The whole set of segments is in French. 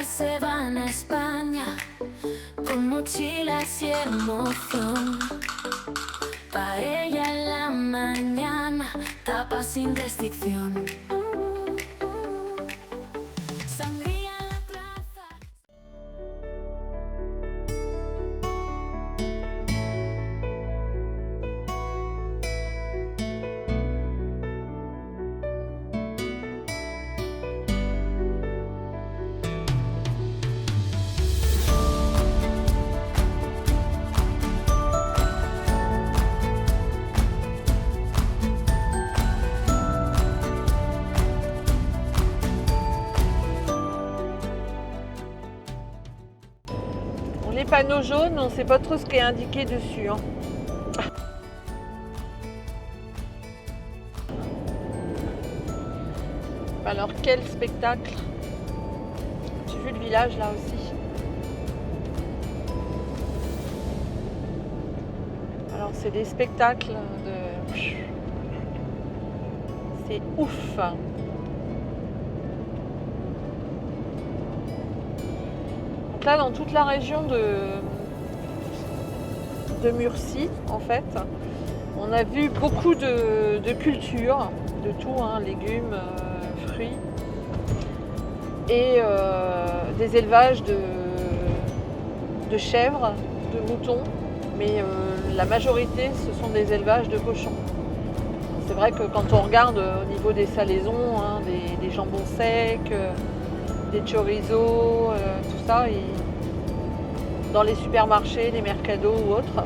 se van a España con mochilas y emoción. Paella en la mañana, tapas sin restricción. Sangría en la plaza. Les panneaux jaunes, on ne sait pas trop ce qui est indiqué dessus. Hein. Alors quel spectacle! J'ai vu le village là aussi. Alors c'est des spectacles de... C'est ouf! Donc là dans toute la région de Murcie en fait, on a vu beaucoup de cultures, de tout, hein, légumes, fruits et des élevages de chèvres, de moutons, mais la majorité ce sont des élevages de cochons. C'est vrai que quand on regarde au niveau des salaisons, hein, des jambons secs, des chorizo, tout ça, dans les supermarchés, les mercados ou autres,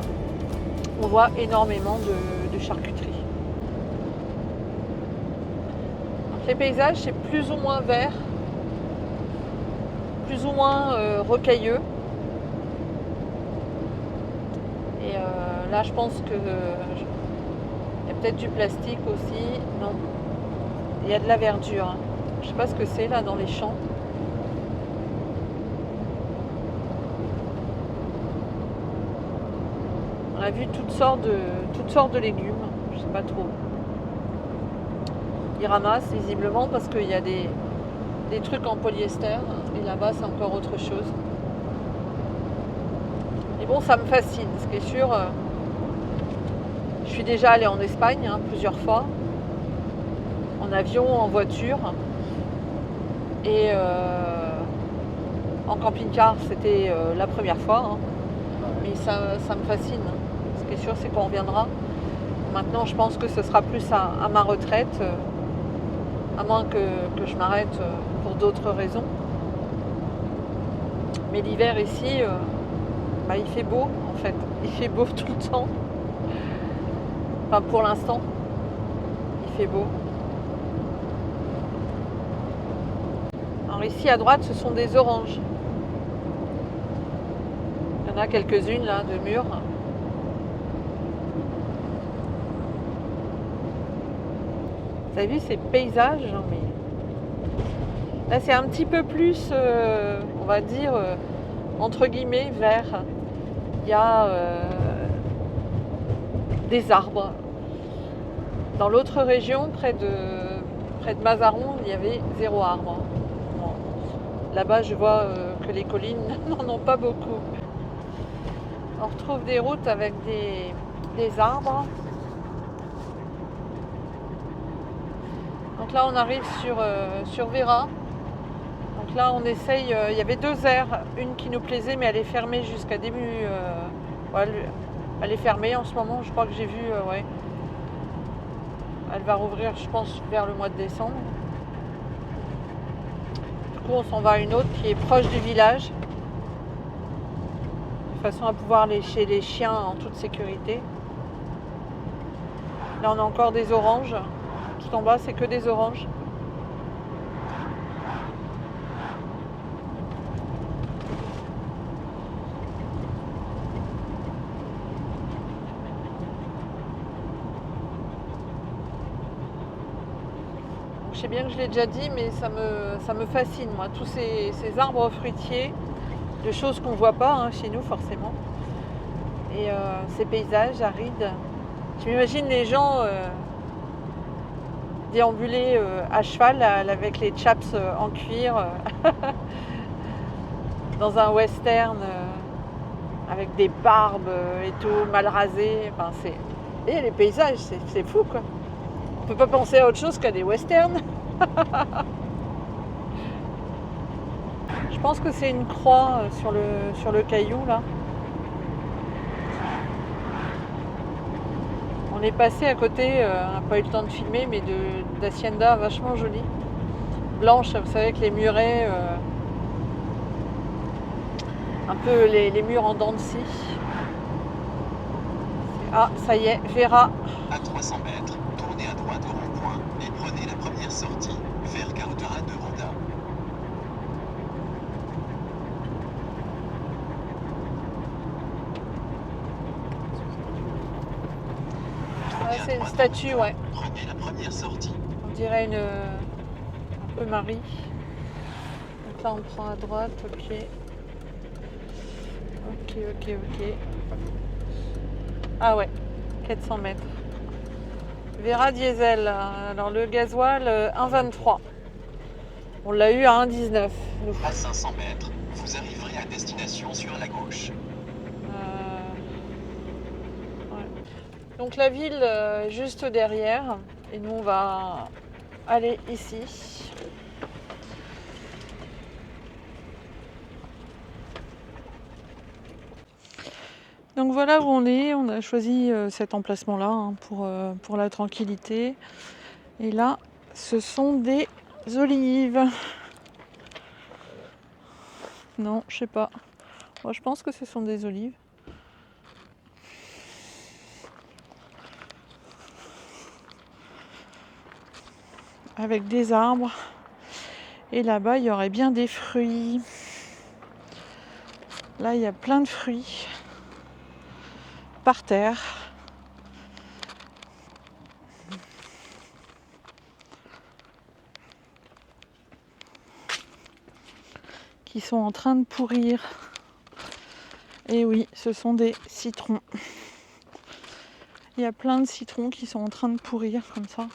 on voit énormément de charcuterie. Les paysages, c'est plus ou moins vert, plus ou moins rocailleux. Et là, je pense que il y a peut-être du plastique aussi. Non, il y a de la verdure. Je ne sais pas ce que c'est là dans les champs. On a vu toutes sortes de légumes. Je ne sais pas trop. Ils ramassent visiblement parce qu'il y a des trucs en polyester et là-bas c'est encore autre chose. Et bon, ça me fascine, ce qui est sûr. Je suis déjà allée en Espagne plusieurs fois, en avion, en voiture et en camping-car c'était la première fois. Hein. Mais ça me fascine. Ce qui est sûr c'est qu'on reviendra. Maintenant je pense que ce sera plus à ma retraite. À moins que je m'arrête pour d'autres raisons. Mais l'hiver ici, il fait beau en fait. Il fait beau tout le temps. Enfin pour l'instant, il fait beau. Alors ici à droite, ce sont des oranges. Il y en a quelques-unes là de mûres. Vous avez vu ces paysages? Mais... Là c'est un petit peu plus, on va dire, entre guillemets, vert. Il y a des arbres. Dans l'autre région, près de Mazaron, il y avait 0 arbre. Bon. Là-bas, je vois que les collines n'en ont pas beaucoup. On retrouve des routes avec des arbres. Donc là on arrive sur Vera. Donc là on essaye, il y avait 2 aires, une qui nous plaisait mais elle est fermée jusqu'à début, elle est fermée en ce moment, je crois que j'ai vu, ouais. Elle va rouvrir je pense vers le mois de décembre. Du coup on s'en va à une autre qui est proche du village, de façon à pouvoir lécher les chiens en toute sécurité. Là on a encore des oranges. Tout en bas, c'est que des oranges. Je sais bien que je l'ai déjà dit, mais ça me fascine, moi, tous ces arbres fruitiers, de choses qu'on ne voit pas chez nous, forcément. Et ces paysages arides. Je m'imagine les gens déambuler à cheval avec les chaps en cuir. dans un western avec des barbes et tout, mal rasées. Enfin, et les paysages, c'est fou quoi. On peut pas penser à autre chose qu'à des westerns. Je pense que c'est une croix sur le caillou là. On est passé à côté, on n'a pas eu le temps de filmer, mais d'hacienda vachement jolie. Blanche, vous savez, avec les murets, un peu les murs en dents de scie. Ah, ça y est, Vera. À 300 mètres, tournez à droite au rond-point et prenez la première sortie vers Carretera de Ronda. Ah, c'est une statue, ouais. Prenez la première sortie. On dirait un peu Marie. Donc là, on prend à droite, ok. Ok. Ah ouais, 400 mètres. Vera diesel. Alors le gasoil, 1,23. On l'a eu à 1,19. À 500 mètres, vous arriverez à destination sur la gauche. Ouais. Donc la ville est juste derrière. Et nous, on va aller ici. Donc voilà où on est. On a choisi cet emplacement-là pour la tranquillité. Et là, ce sont des olives. Non, je sais pas. Moi, je pense que ce sont des olives. Avec des arbres. Et là-bas, il y aurait bien des fruits. Là, il y a plein de fruits. Par terre. Qui sont en train de pourrir. Et oui, ce sont des citrons. Il y a plein de citrons qui sont en train de pourrir comme ça,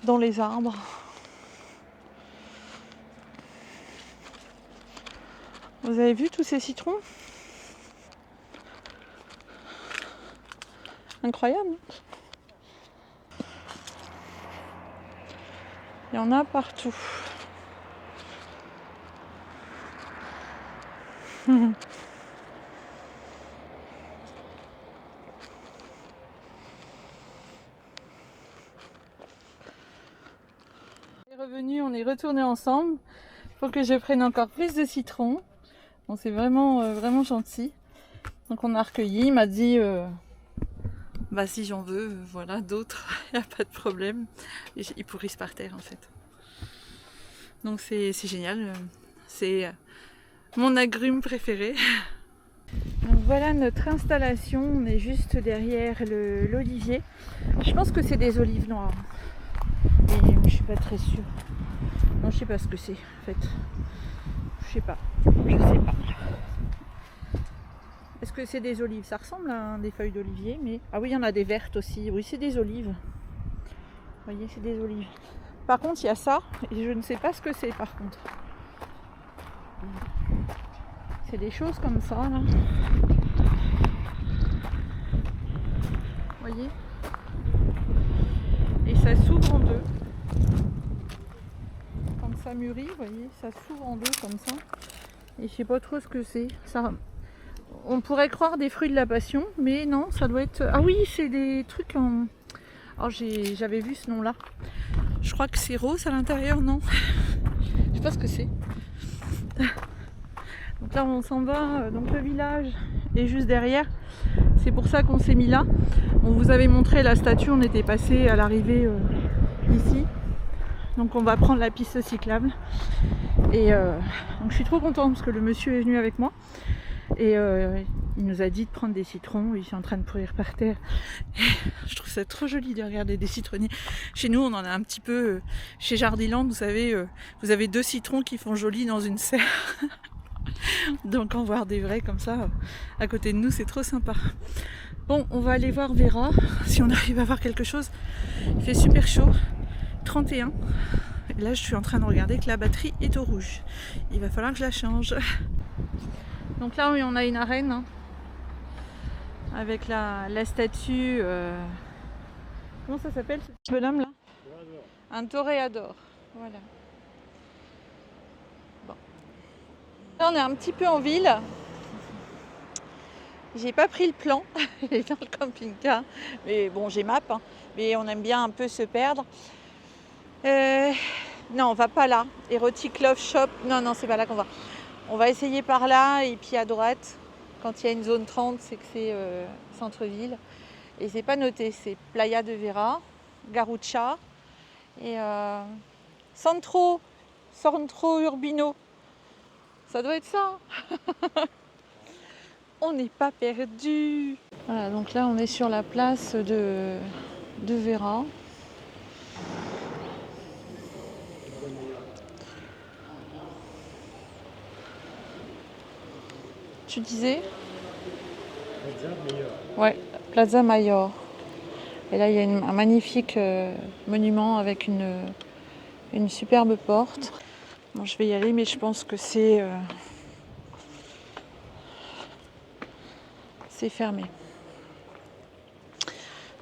dans les arbres. Vous avez vu tous ces citrons? Incroyable. Il y en a partout. On est revenu, on est retourné ensemble. Il faut que je prenne encore plus de citrons. Bon, c'est vraiment gentil. Donc on a recueilli, il m'a dit bah si j'en veux, voilà, d'autres, il n'y a pas de problème. Et ils pourrissent par terre en fait. Donc c'est génial. C'est mon agrume préféré. Donc voilà notre installation, on est juste derrière l'olivier. Je pense que c'est des olives noires. Et je suis pas très sûre. Non, je sais pas ce que c'est en fait. Je sais pas. Est-ce que c'est des olives? Ça ressemble à des feuilles d'olivier, mais... Ah oui, il y en a des vertes aussi. Oui, c'est des olives. Vous voyez, c'est des olives. Par contre, il y a ça, et je ne sais pas ce que c'est par contre. C'est des choses comme ça, là. Vous voyez? Et ça s'ouvre en deux. Quand ça mûrit, vous voyez, ça s'ouvre en deux comme ça. Et je sais pas trop ce que c'est. Ça... On pourrait croire des fruits de la passion, mais non, ça doit être... Ah oui, c'est des trucs en... Oh, j'avais vu ce nom-là. Je crois que c'est rose à l'intérieur, non? Je sais pas ce que c'est. Donc là, on s'en va. Donc le village est juste derrière. C'est pour ça qu'on s'est mis là. On vous avait montré la statue, on était passé à l'arrivée ici. Donc on va prendre la piste cyclable. Et donc je suis trop contente parce que le monsieur est venu avec moi. Et il nous a dit de prendre des citrons. Ils sont en train de pourrir par terre. Et je trouve ça trop joli de regarder des citronniers. Chez nous, on en a un petit peu. Chez Jardiland, vous savez, vous avez 2 citrons qui font joli dans une serre. Donc en voir des vrais comme ça à côté de nous, c'est trop sympa. Bon, on va aller voir Vera si on arrive à voir quelque chose. Il fait super chaud, 31. Et là, je suis en train de regarder que la batterie est au rouge. Il va falloir que je la change. Donc là, oui, on a une arène hein, avec la statue. Comment ça s'appelle ce petit bonhomme là? Un toréador. Voilà. Bon. Là, on est un petit peu en ville. J'ai pas pris le plan, il est dans le camping-car. Mais bon, j'ai map, hein. Mais on aime bien un peu se perdre. Non, on va pas là. Erotic Love Shop. Non, c'est pas là qu'on va. On va essayer par là et puis à droite. Quand il y a une zone 30, c'est que c'est centre-ville. Et c'est pas noté, c'est Playa de Vera, Garucha et Centro Urbino. Ça doit être ça. On n'est pas perdu. Voilà, donc là on est sur la place de Vera. Tu disais? Plaza Mayor. Ouais, Plaza Mayor. Et là il y a un magnifique monument avec une superbe porte. Bon, je vais y aller, mais je pense que c'est fermé.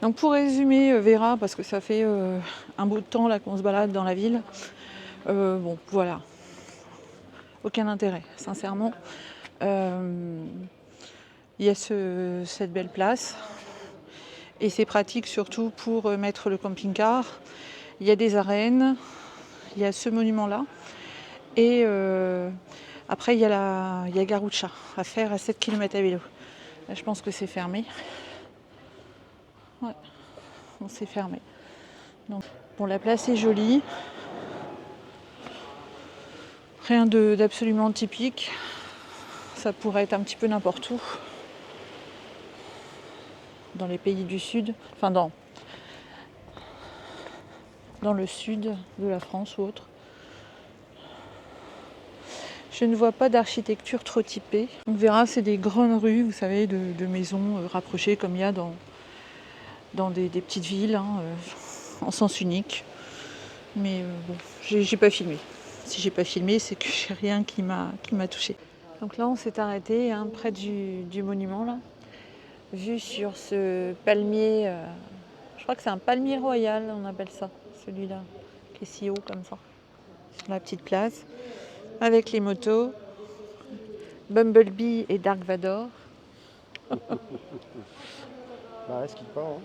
Donc pour résumer Vera, parce que ça fait un bout de temps là qu'on se balade dans la ville, bon voilà, aucun intérêt, sincèrement. Il y a cette belle place et c'est pratique surtout pour mettre le camping-car. Il y a des arènes, il y a ce monument là et après il y a Garucha à faire à 7 km à vélo. Là, je pense que c'est fermé. Ouais, on s'est fermé. Donc, bon, la place est jolie. Rien d'absolument typique. Ça pourrait être un petit peu n'importe où. Dans les pays du sud. Enfin, dans le sud de la France ou autre. Je ne vois pas d'architecture trop typée. On verra, c'est des grandes rues, vous savez, de maisons rapprochées comme il y a dans des petites villes, hein, en sens unique. Mais bon, j'ai pas filmé. Si j'ai pas filmé, c'est que j'ai rien qui m'a touchée. Donc là, on s'est arrêté hein, près du monument, là, vu sur ce palmier. Je crois que c'est un palmier royal, on appelle ça, celui-là, qui est si haut comme ça, sur la petite place. Avec les motos, Bumblebee et Dark Vador. Bah, ce qui part, hein.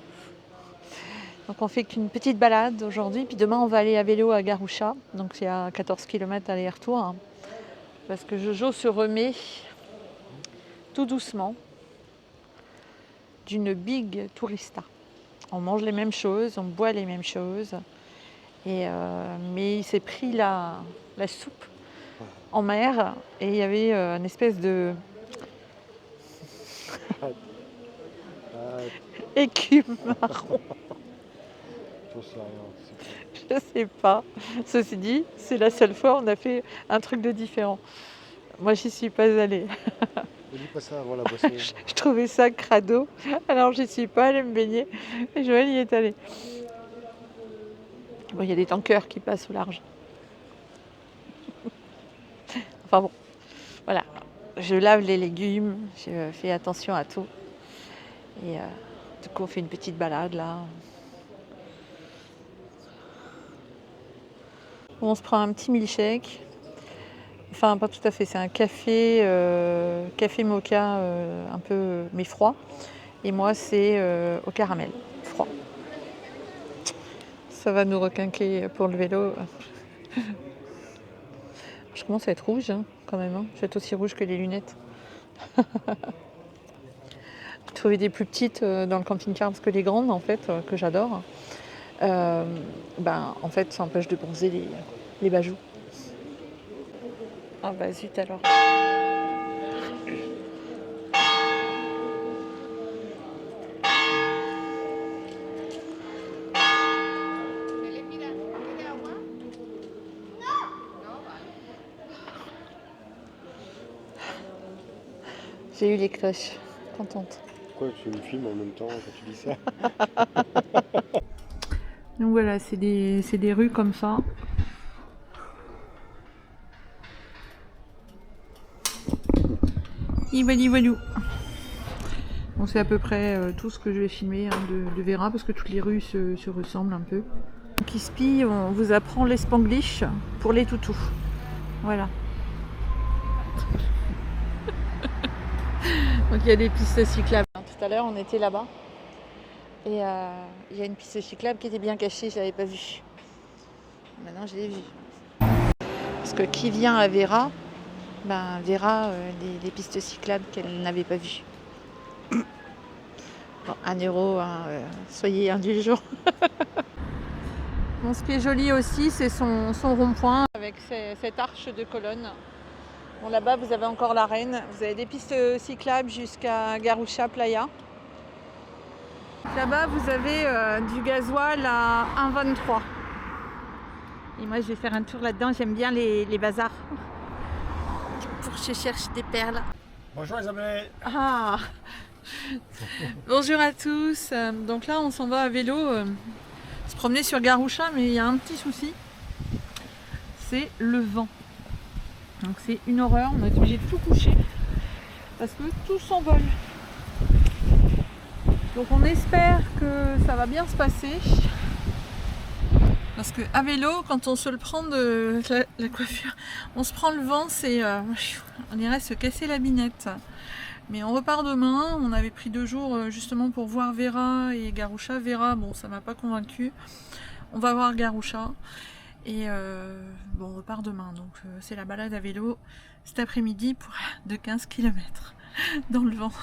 Donc on fait qu'une petite balade aujourd'hui, puis demain on va aller à vélo à Garucha, donc c'est à 14 km aller-retour, hein, parce que Jojo se remet tout doucement d'une big tourista. On mange les mêmes choses, on boit les mêmes choses, mais il s'est pris la soupe en mer et il y avait une espèce de écume marron. Je sais pas. Ceci dit, c'est la seule fois où on a fait un truc de différent. Moi, j'y suis pas allée. Ne dis pas ça avant la boisson. Je trouvais ça crado, alors j'y suis pas allée me baigner. Et Joël y est allé. Bon, il y a des tankers qui passent au large. Enfin bon, voilà. Je lave les légumes, je fais attention à tout. Et du coup, on fait une petite balade là. On se prend un petit milkshake. Enfin, pas tout à fait, c'est un café mocha un peu mais froid. Et moi, c'est au caramel, froid. Ça va nous requinquer pour le vélo. Je commence à être rouge hein, quand même. Hein. Je vais être aussi rouge que les lunettes. Trouver des plus petites dans le camping-car parce que les grandes, en fait, que j'adore, en fait, ça empêche de bronzer les bajoux. Ah bah zut alors. J'ai eu les cloches, contente. Pourquoi tu me filmes en même temps quand tu dis ça? Donc voilà, c'est des rues comme ça. Iwali-walou. Bon, c'est à peu près tout ce que je vais filmer hein, de Vera parce que toutes les rues se ressemblent un peu. Kispi, on vous apprend l'espanglish pour les toutous. Voilà. Donc il y a des pistes cyclables. Tout à l'heure on était là-bas et il y a une piste cyclable qui était bien cachée, je l'avais pas vue. Maintenant je l'ai vue. Parce que qui vient à Vera, ben, verra les pistes cyclables qu'elle n'avait pas vues. Bon, 1 €, hein, soyez indulgents. Bon, ce qui est joli aussi, c'est son rond-point avec cette arche de colonne. Bon, là-bas, vous avez encore la Reine. Vous avez des pistes cyclables jusqu'à Garusha Playa. Là-bas, vous avez du gasoil à 1,23 €. Et moi, je vais faire un tour là-dedans. J'aime bien les bazars. Pour que je cherche des perles. Bonjour Isabelle. Ah. Bonjour à tous. Donc là, on s'en va à vélo se promener sur Garusha, mais il y a un petit souci. C'est le vent. Donc c'est une horreur. On est obligé de tout coucher parce que tout s'envole. Donc on espère que ça va bien se passer. Parce qu'à vélo, quand on se le prend de la coiffure, on se prend le vent, c'est on irait se casser la binette. Mais on repart demain. On avait pris 2 jours justement pour voir Vera et Garusha. Vera, bon, ça m'a pas convaincu. On va voir Garusha. Et bon, on repart demain. Donc c'est la balade à vélo cet après-midi de 15 km dans le vent.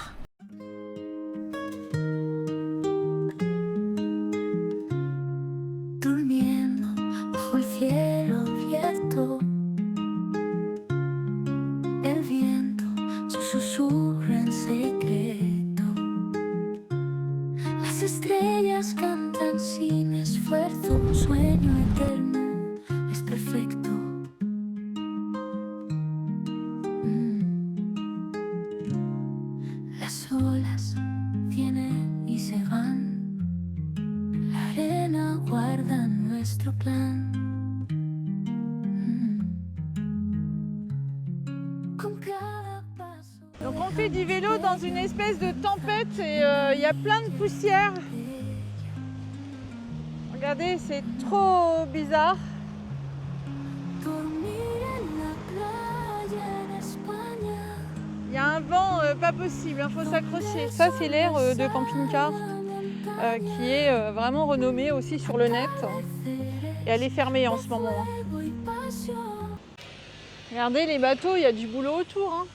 Estrellas cantan sin esfuerzo, un sueño eterno es perfecto. Las olas vienen y se van, la arena guarda nuestro plan. Con cada paso. Donc on fait du vélo dans une espèce de tempête et il y a plein de poussière. Regardez, c'est trop bizarre. Il y a un vent pas possible, il faut s'accrocher. Ça c'est l'air de camping-car qui est vraiment renommé aussi sur le net. Et elle est fermée en ce moment. Regardez les bateaux, il y a du boulot autour. Hein.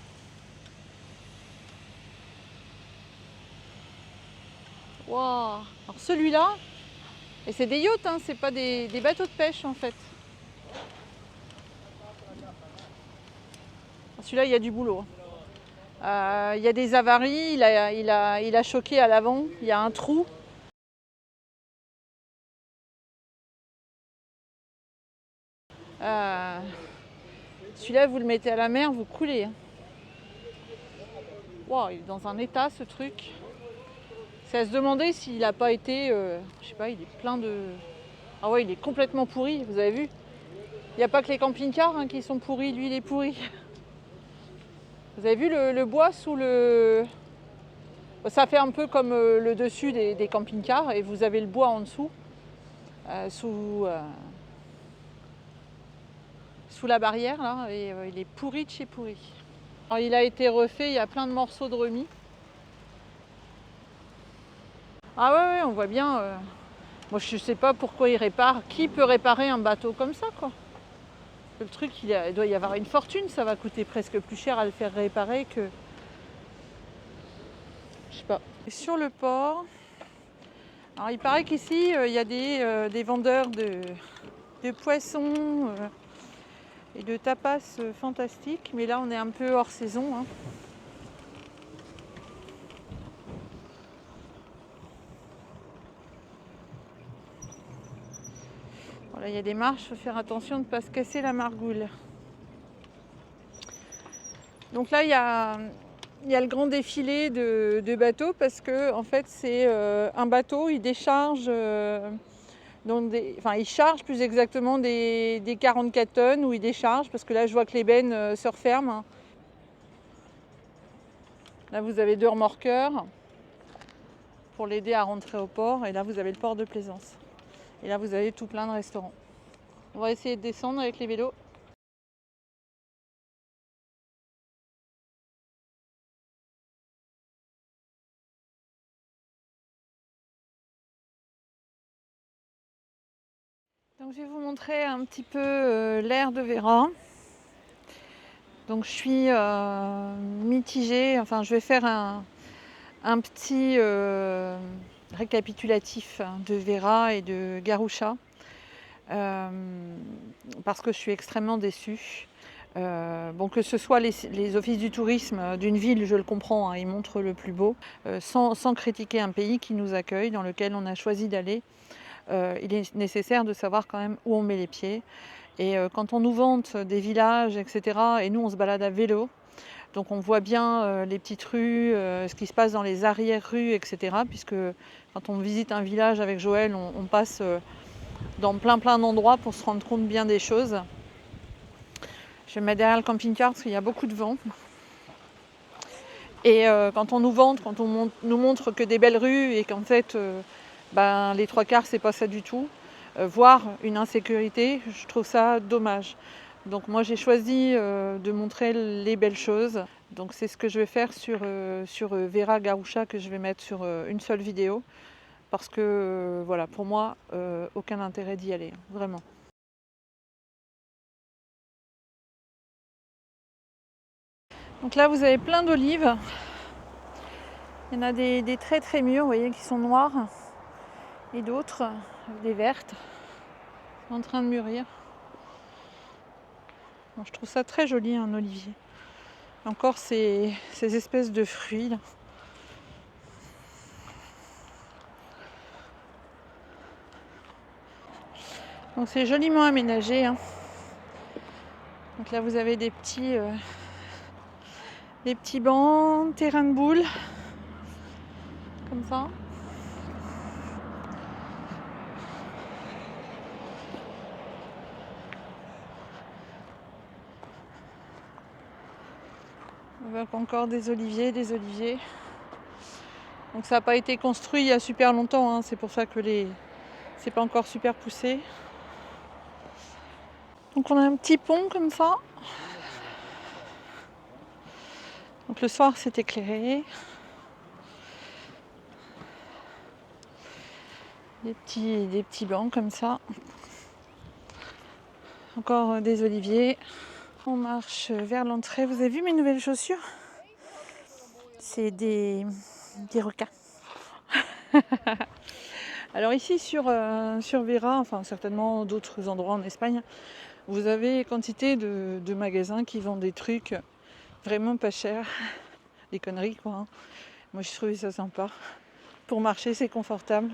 Wow. Alors celui-là, et c'est des yachts, hein, c'est pas des bateaux de pêche en fait. Celui-là, il y a du boulot. Il y a des avaries, il a choqué à l'avant, il y a un trou. Celui-là, vous le mettez à la mer, vous coulez. Hein. Wow, il est dans un état ce truc. C'est à se demander s'il n'a pas été, je sais pas, il est plein de... Ah ouais, il est complètement pourri, vous avez vu? Il n'y a pas que les camping-cars hein, qui sont pourris, lui il est pourri. Vous avez vu le bois sous le... Ça fait un peu comme le dessus des camping-cars et vous avez le bois en dessous, sous la barrière là, et il est pourri de chez pourri. Alors, il a été refait, il y a plein de morceaux de remis. Ah ouais, on voit bien. Moi, je sais pas pourquoi il répare. Qui peut réparer un bateau comme ça, quoi? Le truc, il doit y avoir une fortune. Ça va coûter presque plus cher à le faire réparer que... Je sais pas. Et sur le port, alors il paraît qu'ici, il y a des vendeurs de poissons et de tapas fantastiques. Mais là, on est un peu hors saison. Hein. Voilà, il y a des marches, il faut faire attention de ne pas se casser la margoule. Donc là, il y a le grand défilé de bateaux parce que en fait, c'est un bateau, il décharge, il charge plus exactement des 44 tonnes où il décharge parce que là, je vois que les bennes se referment. Là, vous avez 2 remorqueurs pour l'aider à rentrer au port. Et là, vous avez le port de Plaisance. Et là, vous avez tout plein de restaurants. On va essayer de descendre avec les vélos. Donc, je vais vous montrer un petit peu l'aire de Vera. Donc, je suis mitigée. Enfin, je vais faire un petit récapitulatif de Vera et de Garoucha. Parce que je suis extrêmement déçue. Bon, que ce soit les offices du tourisme d'une ville, je le comprends, hein, ils montrent le plus beau, sans critiquer un pays qui nous accueille, dans lequel on a choisi d'aller. Il est nécessaire de savoir quand même où on met les pieds. Et quand on nous vante des villages, etc., et nous on se balade à vélo, donc on voit bien les petites rues, ce qui se passe dans les arrière-rues, etc., puisque quand on visite un village avec Joël, on passe dans plein d'endroits pour se rendre compte bien des choses. Je vais me mettre derrière le camping-car parce qu'il y a beaucoup de vent. Et quand on nous vante, quand on nous montre que des belles rues et qu'en fait, les 3/4, c'est pas ça du tout, voire une insécurité, je trouve ça dommage. Donc moi, j'ai choisi de montrer les belles choses. Donc c'est ce que je vais faire sur Vera Garoucha, que je vais mettre sur une seule vidéo. Parce que, voilà, pour moi, aucun intérêt d'y aller, vraiment. Donc là, vous avez plein d'olives. Il y en a des très très mûres, vous voyez, qui sont noires. Et d'autres, des vertes, en train de mûrir. Bon, je trouve ça très joli, un olivier. Encore ces espèces de fruits là. Donc c'est joliment aménagé, hein. Donc là, vous avez des petits bancs, terrain de boules, comme ça. On voit encore des oliviers. Donc ça n'a pas été construit il y a super longtemps, hein. C'est pour ça que c'est pas encore super poussé. Donc on a un petit pont comme ça. Donc le soir c'est éclairé. Des petits bancs comme ça. Encore des oliviers. On marche vers l'entrée. Vous avez vu mes nouvelles chaussures? C'est des requins. Alors ici sur Vera, enfin certainement d'autres endroits en Espagne, vous avez quantité de magasins qui vendent des trucs vraiment pas chers. Des conneries quoi, hein. Moi j'ai trouvé ça sympa. Pour marcher c'est confortable.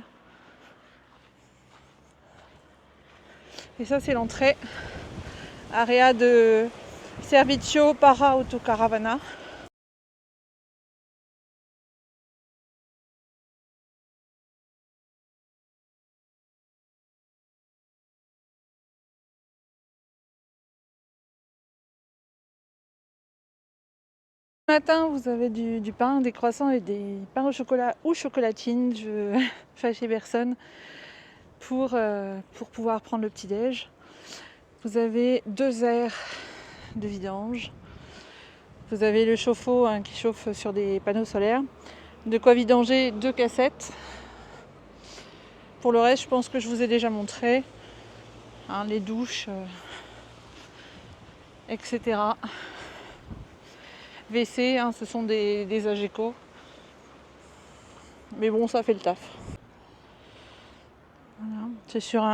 Et ça c'est l'entrée. Area de Servizio para Autocaravana. Ce matin, vous avez du pain, des croissants et des pains au chocolat ou chocolatine. Je veux fâcher personne pour pouvoir prendre le petit-déj. Vous avez 2 aires de vidange. Vous avez le chauffe-eau, hein, qui chauffe sur des panneaux solaires. De quoi vidanger 2 cassettes. Pour le reste, je pense que je vous ai déjà montré, hein, les douches, etc. WC, hein, ce sont des Ageco. Mais bon, ça fait le taf. Voilà. C'est sur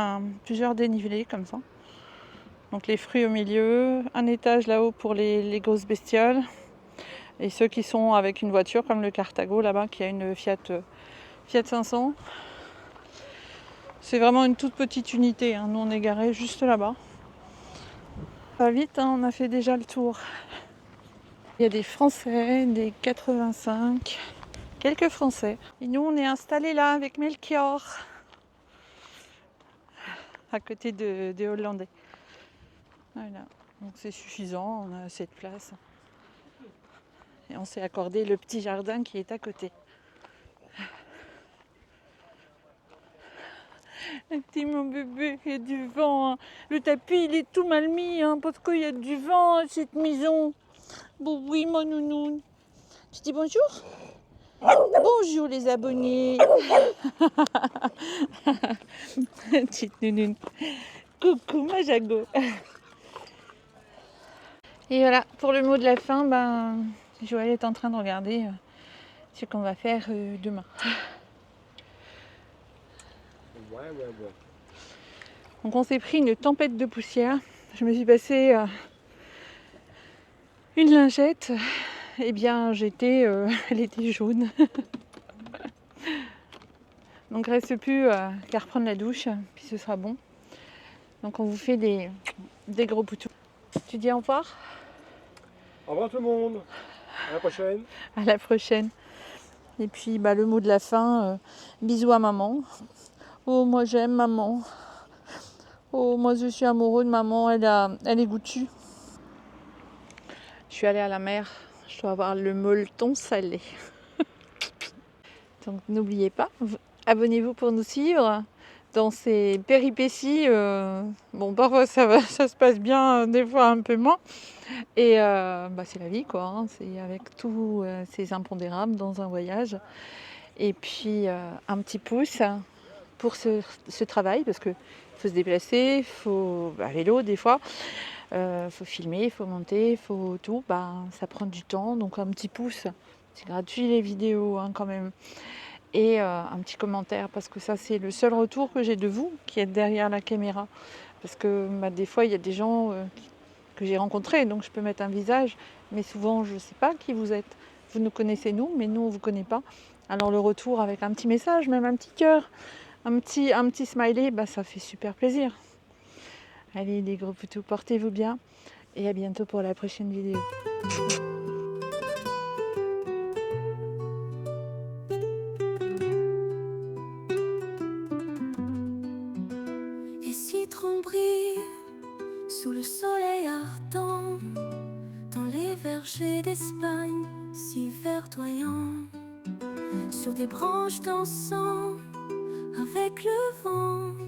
plusieurs dénivelés comme ça. Donc les fruits au milieu, un étage là-haut pour les grosses bestioles. Et ceux qui sont avec une voiture, comme le Cartago là-bas, qui a une Fiat 500. C'est vraiment une toute petite unité, hein. Nous on est garés juste là-bas. Pas vite, hein, on a fait déjà le tour. Il y a des Français, des 85, quelques Français. Et nous on est installés là avec Melchior, à côté des Hollandais. Voilà, donc c'est suffisant, on a assez de place. Et on s'est accordé le petit jardin qui est à côté. Petit mon bébé, il y a du vent. Hein. Le tapis, il est tout mal mis hein, parce qu'il y a du vent à cette maison. Bon, oui, mon nounoun. Tu dis bonjour? Bonjour les abonnés. Petite nounoun. Coucou ma Jago. Et voilà, pour le mot de la fin, Joël est en train de regarder ce qu'on va faire demain. Ouais. Donc on s'est pris une tempête de poussière. Je me suis passé une lingette. Eh bien, elle était jaune. Donc il ne reste plus qu'à reprendre la douche, puis ce sera bon. Donc on vous fait des gros poutous. Tu dis au revoir? Au revoir tout le monde. À la prochaine. À la prochaine. Et puis le mot de la fin, bisous à maman. Oh moi j'aime maman. Oh moi je suis amoureux de maman, elle est goûtue. Je suis allée à la mer, je dois avoir le molleton salé. Donc n'oubliez pas, abonnez-vous pour nous suivre dans ces péripéties. Bon parfois ça se passe bien, des fois un peu moins. Et c'est la vie quoi, hein. C'est avec tous ces impondérables dans un voyage. Et puis un petit pouce pour ce travail parce qu'il faut se déplacer, il faut à vélo des fois, faut filmer, il faut monter, il faut tout. Ça prend du temps, donc un petit pouce, c'est gratuit les vidéos hein, quand même. Et un petit commentaire parce que ça c'est le seul retour que j'ai de vous qui êtes derrière la caméra. Parce que des fois il y a des gens que j'ai rencontrés, donc je peux mettre un visage, mais souvent je ne sais pas qui vous êtes. Vous nous connaissez nous, mais nous on ne vous connaît pas. Alors le retour avec un petit message, même un petit cœur, un petit smiley, ça fait super plaisir. Allez les gros poutous, portez-vous bien et à bientôt pour la prochaine vidéo. Et citron brille sous le soleil ardent, dans les vergers d'Espagne si verdoyants, sur des branches dansant avec le vent.